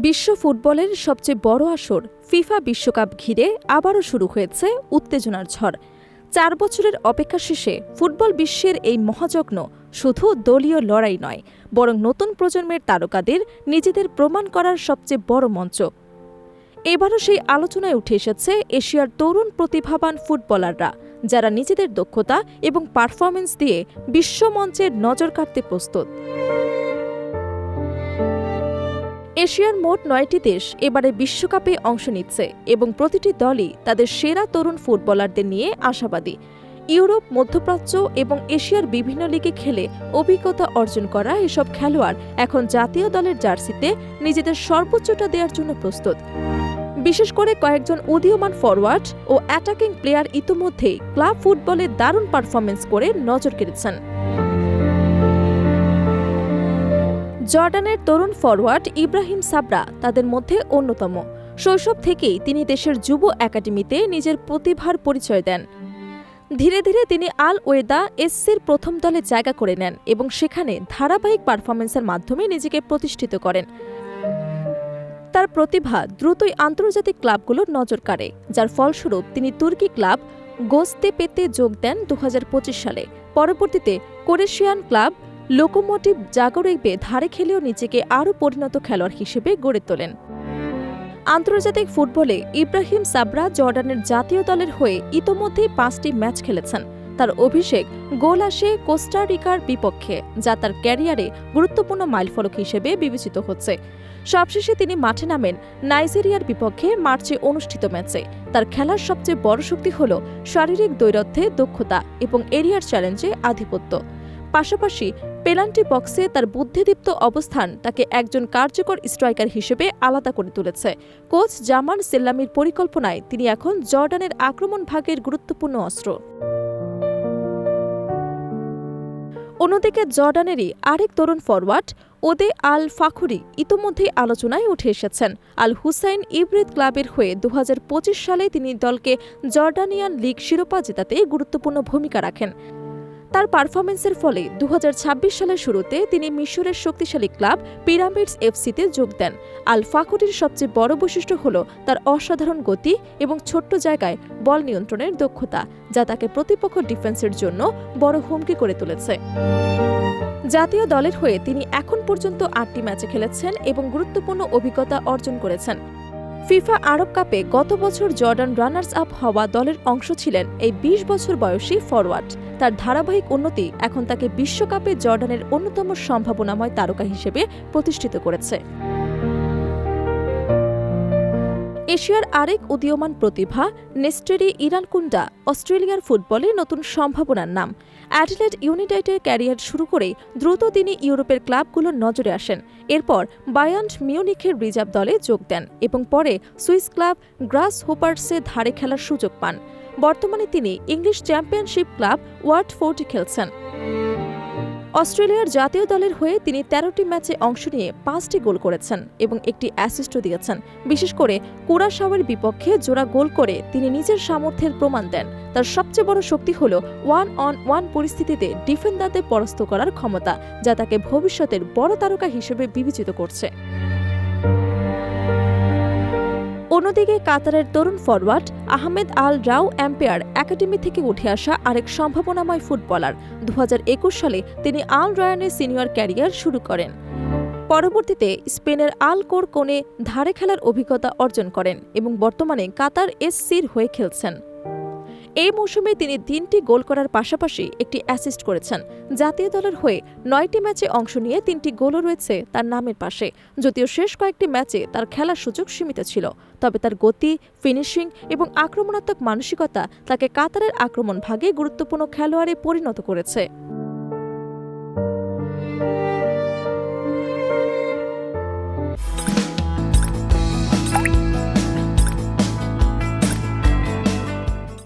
বিশ্ব ফুটবলের সবচেয়ে বড় আসর ফিফা বিশ্বকাপ ঘিরে আবারও শুরু হয়েছে উত্তেজনার ঝড়। ৪ বছরের অপেক্ষা শেষে ফুটবল বিশ্বের এই মহাযজ্ঞ শুধু দলীয় লড়াই নয়, বরং নতুন প্রজন্মের তারকাদের নিজেদের প্রমাণ করার সবচেয়ে বড় মঞ্চ। এবারও সেই আলোচনায় উঠে এসেছে এশিয়ার তরুণ প্রতিভাবান ফুটবলাররা, যারা নিজেদের দক্ষতা এবং পারফরম্যান্স দিয়ে বিশ্বমঞ্চের নজর কাড়তে প্রস্তুত। এশিয়ার মোট ৯টি দেশ এবারে বিশ্বকাপে অংশ নিচ্ছে এবং প্রতিটি দলই তাদের সেরা তরুণ ফুটবলারদের নিয়ে আশাবাদী। ইউরোপ, মধ্যপ্রাচ্য এবং এশিয়ার বিভিন্ন লিগে খেলে অভিজ্ঞতা অর্জন করা এসব খেলোয়াড় এখন জাতীয় দলের জার্সিতে নিজেদের সর্বোচ্চটা দেওয়ার জন্য প্রস্তুত। বিশেষ করে কয়েকজন উদীয়মান ফরওয়ার্ড ও অ্যাটাকিং প্লেয়ার ইতোমধ্যেই ক্লাব ফুটবলে দারুণ পারফরম্যান্স করে নজর কেড়েছেন। জর্ডানের তরুণ ফরওয়ার্ড ইব্রাহিম সাবরা তাদের মধ্যে অন্যতম। শৈশব থেকেই তিনি দেশের যুব একাডেমিতে নিজের প্রতিভার পরিচয় দেন। ধীরে ধীরে তিনি আল ওয়েদা এসসির প্রথম দলে জায়গা করে নেন এবং সেখানে ধারাবাহিক পারফরম্যান্সের মাধ্যমে নিজেকে প্রতিষ্ঠিত করেন। তার প্রতিভা দ্রুতই আন্তর্জাতিক ক্লাবগুলোর নজর কাড়ে, যার ফলস্বরূপ তিনি তুর্কি ক্লাব গোজতেপেতে যোগ দেন ২০২৫ সালে। পরবর্তীতে ক্রোয়েশিয়ান ক্লাব লোকোমোটিভ জাগরেবে ধারে খেলেও নিজেকে আরও পরিণত খেলোয়াড় হিসেবে গড়ে তোলেন। আন্তর্জাতিক ফুটবলে ইব্রাহিম সাবরা জর্ডানের জাতীয় দলের হয়ে ইতোমধ্যেই ৫টি ম্যাচ খেলেছেন। তার অভিষেক গোল আসে কোস্টারিকার বিপক্ষে, যা তার ক্যারিয়ারে গুরুত্বপূর্ণ মাইলফলক হিসেবে বিবেচিত হচ্ছে। সবশেষে তিনি মাঠে নামেন নাইজেরিয়ার বিপক্ষে মার্চে অনুষ্ঠিত ম্যাচে। তার খেলার সবচেয়ে বড় শক্তি হল শারীরিক দ্বৈরথ্যে দক্ষতা এবং এরিয়ার চ্যালেঞ্জে আধিপত্য। পাশাপাশি পেনাল্টি বক্সে তার বুদ্ধিদীপ্ত অবস্থান তাকে একজন কার্যকর স্ট্রাইকার হিসেবে আলাদা করে তুলেছে। কোচ জামান সেল্লামির পরিকল্পনায় তিনি এখন জর্ডানের আক্রমণ ভাগের গুরুত্বপূর্ণ অস্ত্র। অন্যদিকে জর্ডানেরই আরেক তরুণ ফরওয়ার্ড ওদে আল ফাখুরি ইতোমধ্যেই আলোচনায় উঠে এসেছেন। আল হুসাইন ইব্রিদ ক্লাবের হয়ে ২০২৫ সালে তিনি দলকে জর্ডানিয়ান লিগ শিরোপা জেতাতে গুরুত্বপূর্ণ ভূমিকা রাখেন। তার পারফরম্যান্সের ফলে ২০২৬ সালের শুরুতে তিনি মিশরের শক্তিশালী ক্লাব পিরামিডস এফসিতে যোগ দেন। আল ফাখুরির সবচেয়ে বড় বৈশিষ্ট্য হল তার অসাধারণ গতি এবং ছোট্ট জায়গায় বল নিয়ন্ত্রণের দক্ষতা, যা তাকে প্রতিপক্ষ ডিফেন্সের জন্য বড় হুমকি করে তুলেছে। জাতীয় দলের হয়ে তিনি এখন পর্যন্ত ৮টি ম্যাচে খেলেছেন এবং গুরুত্বপূর্ণ অভিজ্ঞতা অর্জন করেছেন। ফিফা আরব কাপে গত বছর জর্ডান রানার্স আপ হওয়া দলের অংশ ছিলেন এই ২০ বছর বয়সী ফরওয়ার্ড। তার ধারাবাহিক উন্নতি এখন তাকে বিশ্বকাপে জর্ডানের অন্যতম সম্ভাবনাময় তারকা হিসেবে প্রতিষ্ঠিত করেছে। এশিয়ার আরেক উদীয়মান প্রতিভা নেস্টেরি ইরানকুন্ডা অস্ট্রেলিয়ার ফুটবলে নতুন সম্ভাবনার নাম। অ্যাডিলেড ইউনাইটেডের ক্যারিয়ার শুরু করেই দ্রুত তিনি ইউরোপের ক্লাবগুলোর নজরে আসেন। এরপর বায়ার্ন মিউনিখের রিজার্ভ দলে যোগ দেন এবং পরে সুইস ক্লাব গ্রাস হোপার্সে ধারে খেলার সুযোগ পান। বর্তমানে তিনি ইংলিশ চ্যাম্পিয়নশিপ ক্লাব ওয়াটফোর্ডে খেলছেন। অস্ট্রেলিয়ার জাতীয় দলের হয়ে তিনি ১৩টি ম্যাচে অংশ নিয়ে 5টি গোল করেছেন এবং একটি অ্যাসিস্টও দিয়েছেন। বিশেষ করে কুরাশাওয়ের বিপক্ষে জোড়া গোল করে তিনি নিজের সামর্থ্যের প্রমাণ দেন। তার সবচেয়ে বড় শক্তি হল 1-on-1 পরিস্থিতিতে ডিফেন্ডারদের পরাস্ত করার ক্ষমতা, যা তাকে ভবিষ্যতের বড় তারকা হিসেবে বিবেচিত করছে। অন্যদিকে কাতারের তরুণ ফরওয়ার্ড আহমেদ আল রাউ অ্যাম্পেয়ার একাডেমি থেকে উঠে আসা আরেক সম্ভাবনাময় ফুটবলার। ২০২১ সালে তিনি আল রায়ানের সিনিয়র ক্যারিয়ার শুরু করেন। পরবর্তীতে স্পেনের আল কোরকোনে ধারে খেলার অভিজ্ঞতা অর্জন করেন এবং বর্তমানে কাতার এসসির হয়ে খেলছেন। এই মৌসুমে তিনি ৩টি গোল করার পাশাপাশি একটি অ্যাসিস্ট করেছেন। জাতীয় দলের হয়ে ৯টি ম্যাচে অংশ নিয়ে 3টি গোলও রয়েছে তার নামের পাশে। যদিও শেষ কয়েকটি ম্যাচে তার খেলার সুযোগ সীমিত ছিল, তবে তার গতি, ফিনিশিং এবং আক্রমণাত্মক মানসিকতা তাকে কাতারের আক্রমণ ভাগে গুরুত্বপূর্ণ খেলোয়াড়ে পরিণত করেছে।